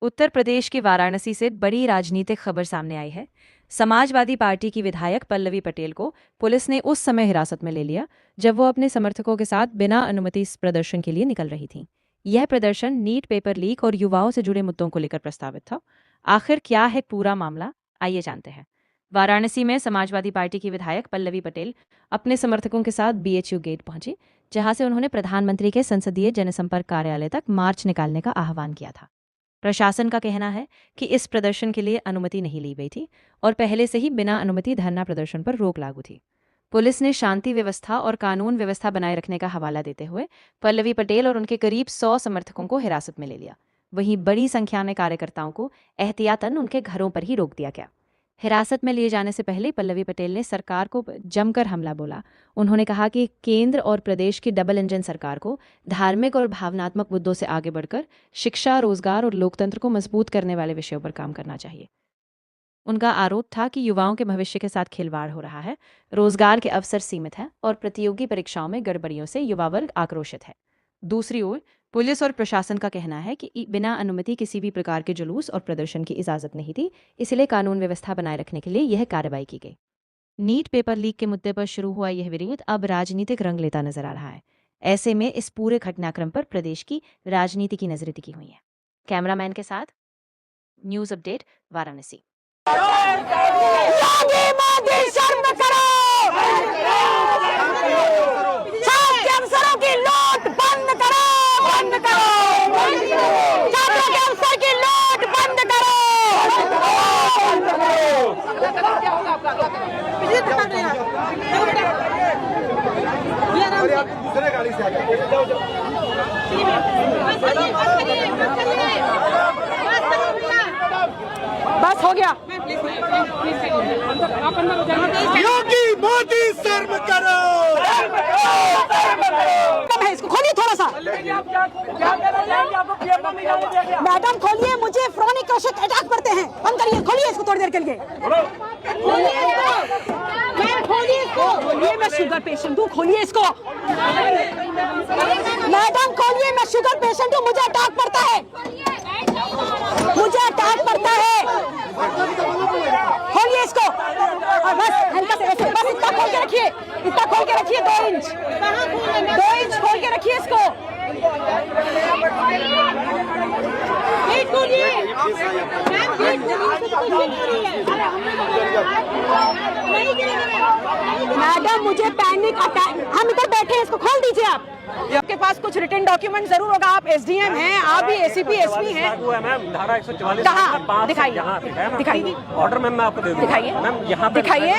उत्तर प्रदेश के वाराणसी से बड़ी राजनीतिक खबर सामने आई है। समाजवादी पार्टी की विधायक पल्लवी पटेल को पुलिस ने उस समय हिरासत में ले लिया जब वो अपने समर्थकों के साथ बिना अनुमति इस प्रदर्शन के लिए निकल रही थीं। यह प्रदर्शन नीट पेपर लीक और युवाओं से जुड़े मुद्दों को लेकर प्रस्तावित था। आखिर क्या है पूरा मामला, आइए जानते हैं। वाराणसी में समाजवादी पार्टी की विधायक पल्लवी पटेल अपने समर्थकों के साथ BHU गेट पहुंची, जहां से उन्होंने प्रधानमंत्री के संसदीय जनसंपर्क कार्यालय तक मार्च निकालने का आह्वान किया था। प्रशासन का कहना है कि इस प्रदर्शन के लिए अनुमति नहीं ली गई थी और पहले से ही बिना अनुमति धरना प्रदर्शन पर रोक लागू थी। पुलिस ने शांति व्यवस्था और कानून व्यवस्था बनाए रखने का हवाला देते हुए पल्लवी पटेल और उनके करीब 100 समर्थकों को हिरासत में ले लिया। वहीं बड़ी संख्या में कार्यकर्ताओं को एहतियातन उनके घरों पर ही रोक दिया गया। हिरासत में लिए जाने से पहले पल्लवी पटेल ने सरकार को जमकर हमला बोला। उन्होंने कहा कि केंद्र और प्रदेश की डबल इंजन सरकार को धार्मिक और भावनात्मक मुद्दों से आगे बढ़कर शिक्षा, रोजगार और लोकतंत्र को मजबूत करने वाले विषयों पर काम करना चाहिए। उनका आरोप था कि युवाओं के भविष्य के साथ खिलवाड़ हो रहा है, रोजगार के अवसर सीमित हैं और प्रतियोगी परीक्षाओं में गड़बड़ियों से युवा वर्ग आक्रोशित है। दूसरी ओर पुलिस और प्रशासन का कहना है कि बिना अनुमति किसी भी प्रकार के जुलूस और प्रदर्शन की इजाजत नहीं थी, इसलिए कानून व्यवस्था बनाए रखने के लिए यह कार्रवाई की गई। नीट पेपर लीक के मुद्दे पर शुरू हुआ यह विरोध अब राजनीतिक रंग लेता नजर आ रहा है। ऐसे में इस पूरे घटनाक्रम पर प्रदेश की राजनीति की नजरें टिकी हुई हैं। कैमरामैन के साथ न्यूज अपडेट वाराणसी। दूसरे गाड़ी से बस हो गया। योगी मोदी शर्म करो। इसको खोलिए थोड़ा सा। मैडम खोलिए, मुझे फ्रोनिक अटैक करते हैं। बंद करिए, खोलिए इसको थोड़ी देर के लिए। खोलिए इसको। खोलिए, मैं शुगर पेशेंट हूँ, खोलिए इसको। मैडम खोलिए, मैं शुगर पेशेंट हूँ, मुझे अटैक पड़ता है, मुझे अटैक पड़ता है। खोलिए इसको और बस हल्का से ऐसे, बस इतना खोल के रखिए, इतना खोल के रखिए, 2 इंच खोल के रखिए इसको। मैडम मुझे पैनिक अटैक, हम इधर बैठे हैं, इसको खोल दीजिए आप। आपके पास कुछ रिटन डॉक्यूमेंट जरूर होगा, आप SDM हैं, आप भी ACP SP हैं। धारा 144 कहाँ दिखाइए, दिखाइए ऑर्डर मैम मैं आपको दे दूँ। दिखाइए मैम यहाँ पे दिखाइए,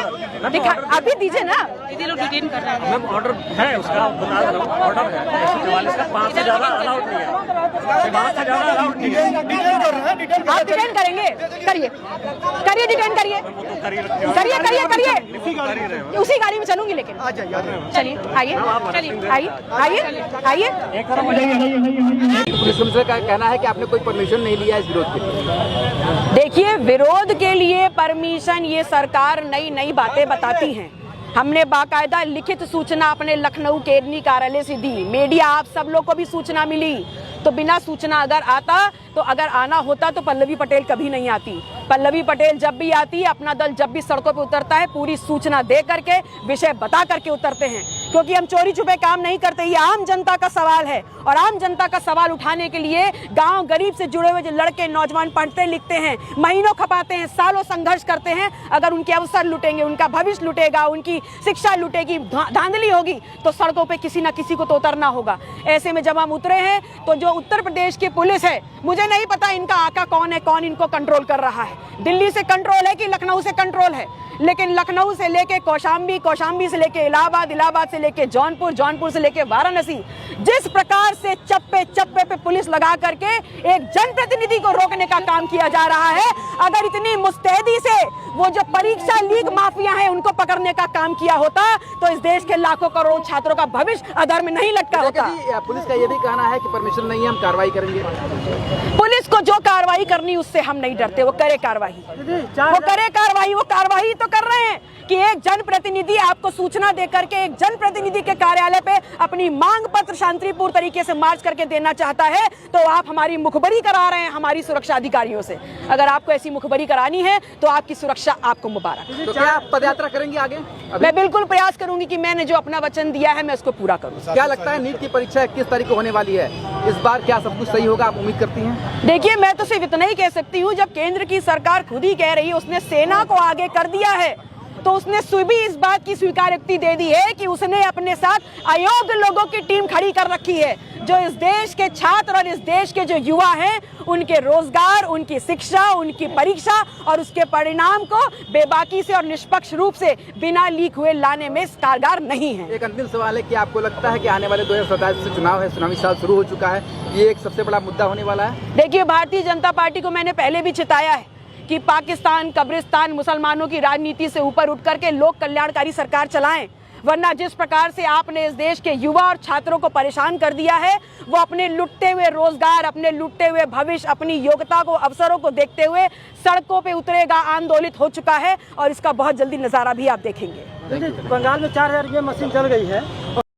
अभी दीजिए ना। मैम ऑर्डर है उसका, बता रहा हूँ ऑर्डर है 144 का, 5 से ज्यादा अलाउड नहीं है, 5 से ज्यादा अलाउड नहीं है। आप डिटेन करेंगे, करिए डिटेन करिए, उसी गाड़ी में चलूंगी, लेकिन चलिए आइए। पुलिस का कहना है कि आपने कोई परमिशन नहीं लिया इस विरोध के लिए। देखिए, विरोध के लिए परमिशन ये सरकार नई बातें बताती हैं। हमने बाकायदा लिखित सूचना अपने लखनऊ केडनी कार्यालय से दी, मीडिया आप सब लोग को भी सूचना मिली। तो बिना सूचना अगर आना होता तो पल्लवी पटेल कभी नहीं आती। पल्लवी पटेल जब भी आती है, अपना दल जब भी सड़कों पे उतरता है, पूरी सूचना दे करके, विषय बता करके उतरते हैं, क्योंकि हम चोरी छुपे काम नहीं करते। ये आम जनता का सवाल है और आम जनता का सवाल उठाने के लिए गांव गरीब से जुड़े हुए जो लड़के नौजवान पढ़ते लिखते हैं, महीनों खपाते हैं, सालों संघर्ष करते हैं, अगर उनके अवसर लुटेंगे, उनका भविष्य लुटेगा, उनकी शिक्षा लुटेगी, धांधली होगी, तो सड़कों पे किसी ना किसी को तो उतरना होगा। ऐसे में जब हम उतरे हैं तो जो उत्तर प्रदेश की पुलिस है, मुझे नहीं पता इनका आका कौन है, कौन इनको कंट्रोल कर रहा है, दिल्ली से कंट्रोल है कि लखनऊ से कंट्रोल है, लेकिन लखनऊ से लेके कौशाम्बी, कौशाम्बी से लेके इलाहाबाद, इलाहाबाद से लेके जौनपुर, जौनपुर से लेके वाराणसी, जिस प्रकार से चप्पे चप्पे पे पुलिस लगा करके एक जनप्रतिनिधि को रोकने का काम किया जा रहा है, अगर इतनी मुस्तैदी से वो जो परीक्षा लीक माफिया हैं उनको पकड़ने का काम किया होता तो इस देश के लाखों करोड़ छात्रों का भविष्य अधर में नहीं लटका होता। पुलिस का ये भी कहना है कि परमिशन नहीं है, हम कार्रवाई करेंगे। पुलिस को जो कार्रवाई करनी उससे हम नहीं डरते, वो करे कार्रवाई, वो कार्रवाई तो कर रहे हैं कि एक जनप्रतिनिधि आपको सूचना देकर के, एक जनप्रतिनिधि जनप्रतिनिधि के कार्यालय पे अपनी मांग पत्र शांतिपूर्ण तरीके से मार्च करके देना चाहता है तो आप हमारी मुखबरी करा रहे हैं हमारी सुरक्षा अधिकारियों से। अगर आपको ऐसी मुखबरी करानी है तो आपकी सुरक्षा आपको मुबारक। तो क्या आप पदयात्रा करेंगे आगे? मैं बिल्कुल प्रयास करूंगी कि मैंने जो अपना वचन दिया है मैं उसको पूरा करूँ। क्या लगता है नीट की परीक्षा 21 तारीख को होने वाली है, इस बार क्या सब कुछ सही होगा, आप उम्मीद करती हैं? देखिए, मैं तो सिर्फ इतना ही कह सकती हूँ, जब केंद्र की सरकार खुद ही कह रही है, उसने सेना को आगे कर दिया है, तो उसने भी इस बात की स्वीकारोक्ति दे दी है कि उसने अपने साथ अयोग्य लोगों की टीम खड़ी कर रखी है, जो इस देश के छात्र और इस देश के जो युवा हैं उनके रोजगार, उनकी शिक्षा, उनकी परीक्षा और उसके परिणाम को बेबाकी से और निष्पक्ष रूप से बिना लीक हुए लाने में कारगर नहीं है। एक अंतिम सवाल है कि आपको लगता है कि आने वाले 2027 से चुनाव है, चुनावी साल शुरू हो चुका है, ये एक सबसे बड़ा मुद्दा होने वाला है? देखिए, भारतीय जनता पार्टी को मैंने पहले भी चिताया है कि पाकिस्तान, कब्रिस्तान, मुसलमानों की राजनीति से ऊपर उठ करके लोक कल्याणकारी सरकार चलाएं, वरना जिस प्रकार से आपने इस देश के युवा और छात्रों को परेशान कर दिया है, वो अपने लुटते हुए रोजगार, अपने लुटते हुए भविष्य, अपनी योग्यता को, अवसरों को देखते हुए सड़कों पे उतरेगा, आंदोलित हो चुका है और इसका बहुत जल्दी नजारा भी आप देखेंगे। बंगाल में 4000 ये मशीन चल गई है।